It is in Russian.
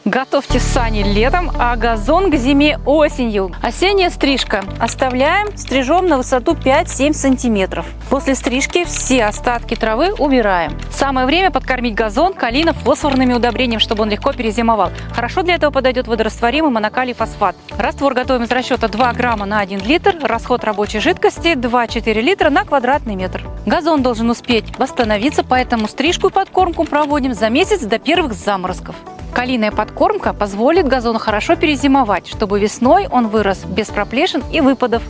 Готовьте сани летом, а газон к зиме осенью. Осенняя стрижка. Оставляем, стрижем на высоту 5-7 сантиметров. После стрижки все остатки травы убираем. Самое время подкормить газон калийно-фосфорными удобрениями, чтобы он легко перезимовал. Хорошо для этого подойдет водорастворимый монокалий фосфат. Раствор готовим из расчета 2 грамма на 1 литр. Расход рабочей жидкости 2-4 литра на квадратный метр. Газон должен успеть восстановиться, поэтому стрижку и подкормку проводим за месяц до первых заморозков. Калийная подкормка позволит газону хорошо перезимовать, чтобы весной он вырос без проплешин и выпадов.